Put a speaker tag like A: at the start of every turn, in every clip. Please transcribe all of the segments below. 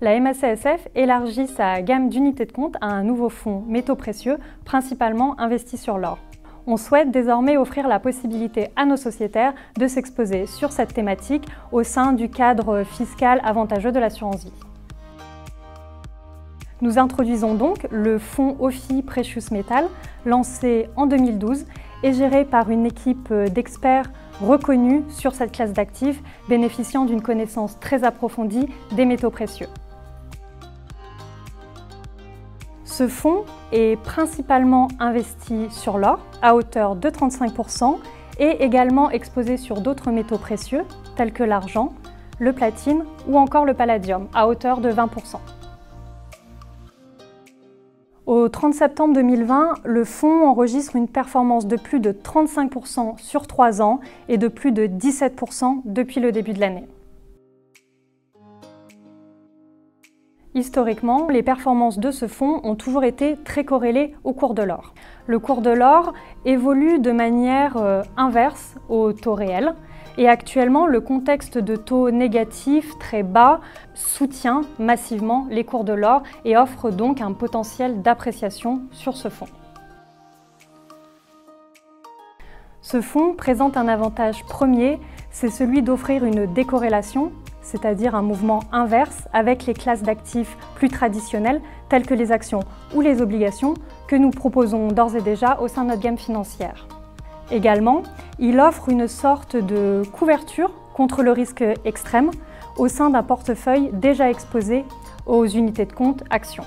A: La MACSF élargit sa gamme d'unités de compte à un nouveau fonds métaux précieux, principalement investi sur l'or. On souhaite désormais offrir la possibilité à nos sociétaires de s'exposer sur cette thématique au sein du cadre fiscal avantageux de l'assurance vie. Nous introduisons donc le fonds OFI Precious Metal, lancé en 2012 et géré par une équipe d'experts reconnus sur cette classe d'actifs, bénéficiant d'une connaissance très approfondie des métaux précieux. Ce fonds est principalement investi sur l'or à hauteur de 35% et également exposé sur d'autres métaux précieux tels que l'argent, le platine ou encore le palladium à hauteur de 20%. Au 30 septembre 2020, le fonds enregistre une performance de plus de 35% sur 3 ans et de plus de 17% depuis le début de l'année. Historiquement, les performances de ce fonds ont toujours été très corrélées au cours de l'or. Le cours de l'or évolue de manière inverse au taux réel et actuellement, le contexte de taux négatifs très bas soutient massivement les cours de l'or et offre donc un potentiel d'appréciation sur ce fonds. Ce fonds présente un avantage premier, c'est celui d'offrir une décorrélation, c'est-à-dire un mouvement inverse avec les classes d'actifs plus traditionnelles telles que les actions ou les obligations que nous proposons d'ores et déjà au sein de notre gamme financière. Également, il offre une sorte de couverture contre le risque extrême au sein d'un portefeuille déjà exposé aux unités de compte actions.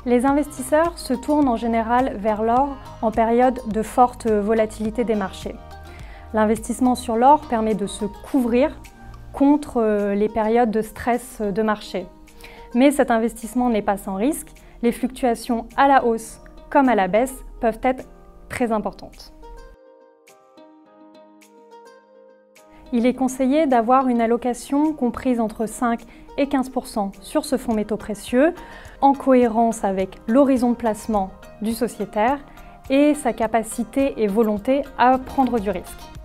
A: Les investisseurs se tournent en général vers l'or en période de forte volatilité des marchés. L'investissement sur l'or permet de se couvrir contre les périodes de stress de marché. Mais cet investissement n'est pas sans risque. Les fluctuations à la hausse comme à la baisse peuvent être très importantes. Il est conseillé d'avoir une allocation comprise entre 5 et 15% sur ce fonds métaux précieux, en cohérence avec l'horizon de placement du sociétaire et sa capacité et volonté à prendre du risque.